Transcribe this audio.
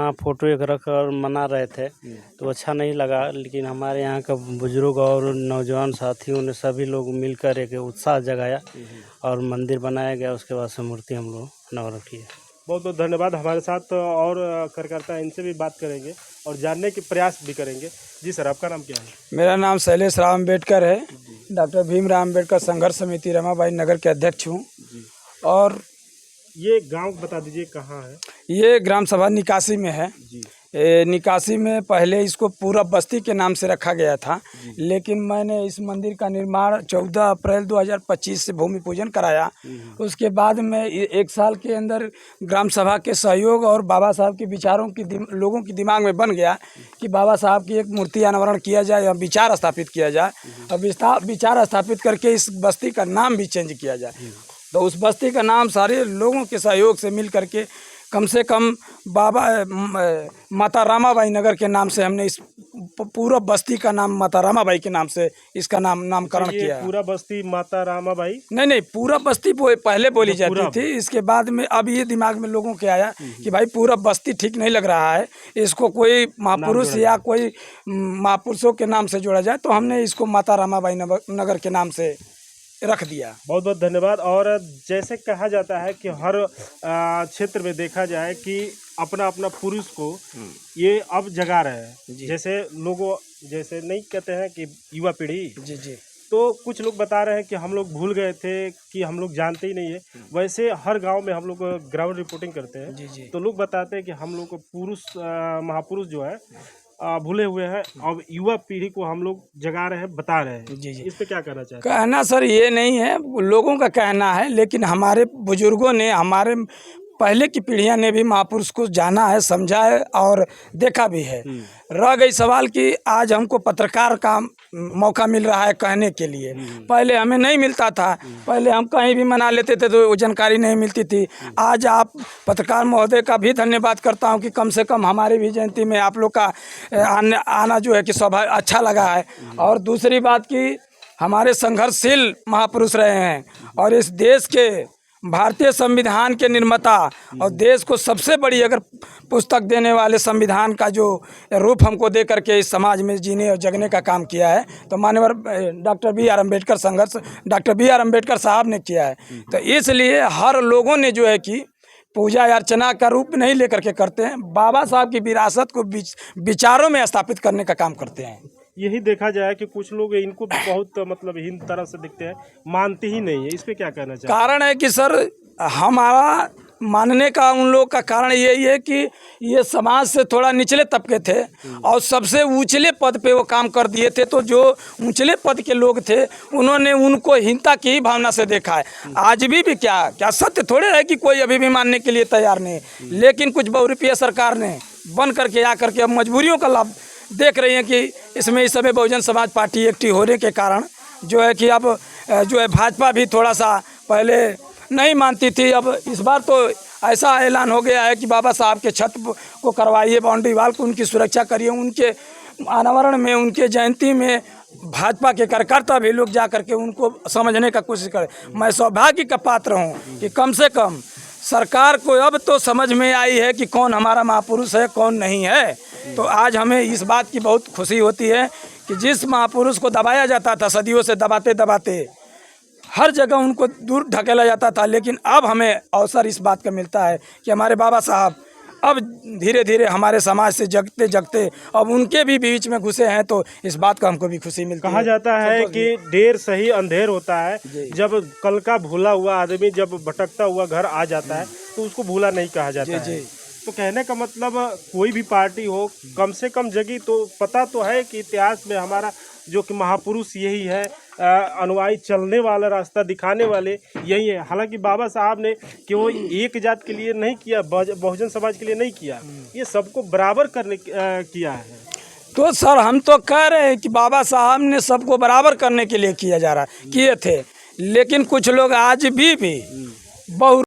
यहाँ फ़ोटो एक रख कर मना रहे थे तो अच्छा नहीं लगा, लेकिन हमारे यहाँ का बुजुर्ग और नौजवान साथियों ने सभी लोग मिलकर एक उत्साह जगाया और मंदिर बनाया गया। उसके बाद से मूर्ति हम लोग अनावरण किए। बहुत बहुत धन्यवाद। हमारे साथ और कार्यकर्ता हैं, इनसे भी बात करेंगे और जानने के प्रयास भी करेंगे। जी सर, आपका नाम क्या है? मेरा नाम शैलेश राव अम्बेडकर है। डॉक्टर भीमराव अम्बेडकर संघर्ष समिति रमाबाई नगर के अध्यक्ष हूँ। और ये गांव बता दीजिए कहाँ है? ये ग्राम सभा निकासी में है। निकासी में पहले इसको पूरब बस्ती के नाम से रखा गया था, लेकिन मैंने इस मंदिर का निर्माण 14 अप्रैल 2025 से भूमि पूजन कराया। उसके बाद में 1 साल के अंदर ग्राम सभा के सहयोग और बाबा साहब के विचारों की लोगों के दिमाग में बन गया कि बाबा साहब की एक मूर्ति अनावरण किया जाए या विचार स्थापित किया जाए। और विचार स्थापित करके इस बस्ती का नाम भी चेंज किया जाए। तो उस बस्ती का नाम सारे लोगों के सहयोग से मिल करके कम से कम माता रामाबाई नगर के नाम से हमने इस पूरा बस्ती का नाम माता रामाबाई के नाम से इसका नामकरण किया। पूरा बस्ती माता रामाबाई? नहीं, पूरा बस्ती पहले बोली जाती थी। इसके बाद में अब ये दिमाग में लोगों के आया कि भाई पूरा बस्ती ठीक नहीं लग रहा है, इसको कोई महापुरुष या कोई महापुरुषों के नाम से जोड़ा जाए। तो हमने इसको माता रामाबाई नगर के नाम से रख दिया। बहुत बहुत धन्यवाद। और जैसे कहा जाता है कि हर क्षेत्र में देखा जाए कि अपना अपना पुरुष को ये अब जगा रहे हैं। जैसे लोगों जैसे नहीं कहते हैं कि युवा पीढ़ी जी, तो कुछ लोग बता रहे हैं कि हम लोग भूल गए थे, कि हम लोग जानते ही नहीं है। वैसे हर गांव में हम लोग ग्राउंड रिपोर्टिंग करते हैं तो लोग बताते हैं कि हम लोग को पुरुष महापुरुष जो है भूले हुए हैं। अब युवा पीढ़ी को हम लोग जगा रहे हैं, बता रहे हैं। जी। इस पे क्या कहना चाहते हैं? कहना सर ये नहीं है, लोगों का कहना है, लेकिन हमारे बुजुर्गों ने, हमारे पहले की पीढ़ियां ने भी महापुरुष को जाना है, समझा है और देखा भी है। रह गई सवाल कि आज हमको पत्रकार का मौका मिल रहा है कहने के लिए। पहले हमें नहीं मिलता था, पहले हम कहीं भी मना लेते थे तो जानकारी नहीं मिलती थी। आज आप पत्रकार महोदय का भी धन्यवाद करता हूं कि कम से कम हमारी भी जयंती में आप लोग का आना जो है कि स्वाभाविक अच्छा लगा है। और दूसरी बात कि हमारे संघर्षशील महापुरुष रहे हैं और इस देश के भारतीय संविधान के निर्माता और देश को सबसे बड़ी अगर पुस्तक देने वाले संविधान का जो रूप हमको दे करके इस समाज में जीने और जगने का काम किया है तो माननीय doctor BR Ambedkar doctor BR Ambedkar साहब ने किया है। तो इसलिए हर लोगों ने जो है कि पूजा अर्चना का रूप नहीं लेकर के करते हैं, बाबा साहब की विरासत को विचारों में स्थापित करने का काम करते हैं। यही देखा जाए कि कुछ लोग इनको बहुत मतलब हीन तरह से दिखते हैं, मानते ही नहीं है। इस पे क्या कहना चाहिए? कारण है कि सर हमारा मानने का उन लोग का कारण यही है कि ये समाज से थोड़ा निचले तबके थे और सबसे ऊंचले पद पे वो काम कर दिए थे। तो जो ऊंचले पद के लोग थे उन्होंने उनको हीनता की ही भावना से देखा है। आज भी क्या सत्य थोड़े है कि कोई अभी भी मानने के लिए तैयार नहीं, लेकिन कुछ बहुरूपीय सरकार ने बन करके आकर के अब मजबूरियों का लाभ देख रही हैं कि इसमें इस समय बहुजन समाज पार्टी एक्टिव होने के कारण जो है कि अब जो है भाजपा भी थोड़ा सा पहले नहीं मानती थी। अब इस बार तो ऐसा ऐलान हो गया है कि बाबा साहब के छत को करवाइए, बाउंड्री वाल को उनकी सुरक्षा करिए। उनके अनावरण में, उनके जयंती में भाजपा के कार्यकर्ता भी लोग जा करके उनको समझने का कोशिश करें। मैं सौभाग्य का पात्र हूँ कि कम से कम सरकार को अब तो समझ में आई है कि कौन हमारा महापुरुष है, कौन नहीं है। तो आज हमें इस बात की बहुत खुशी होती है कि जिस महापुरुष को दबाया जाता था, सदियों से दबाते दबाते हर जगह उनको दूर ढकेला जाता था, लेकिन अब हमें अवसर इस बात का मिलता है कि हमारे बाबा साहब अब धीरे धीरे हमारे समाज से जगते जगते अब उनके भी बीच में घुसे हैं। तो इस बात का हमको भी खुशी मिलती है। कहा जाता है कि देर सही अंधेर होता है। जब कल का भूला हुआ आदमी जब भटकता हुआ घर आ जाता है तो उसको भूला नहीं कहा जाता है। तो कहने का मतलब कोई भी पार्टी हो कम से कम जगी तो पता तो है कि इतिहास में हमारा जो कि महापुरुष यही है, अनुयायी चलने वाला रास्ता दिखाने वाले यही है। हालांकि बाबा साहब ने केवल एक जात के लिए नहीं किया, बहुजन समाज के लिए नहीं किया, ये सबको बराबर करने किया है। तो सर हम तो कह रहे हैं कि बाबा साहब ने सबको बराबर करने के लिए किया जा रहा किए थे, लेकिन कुछ लोग आज भी बहु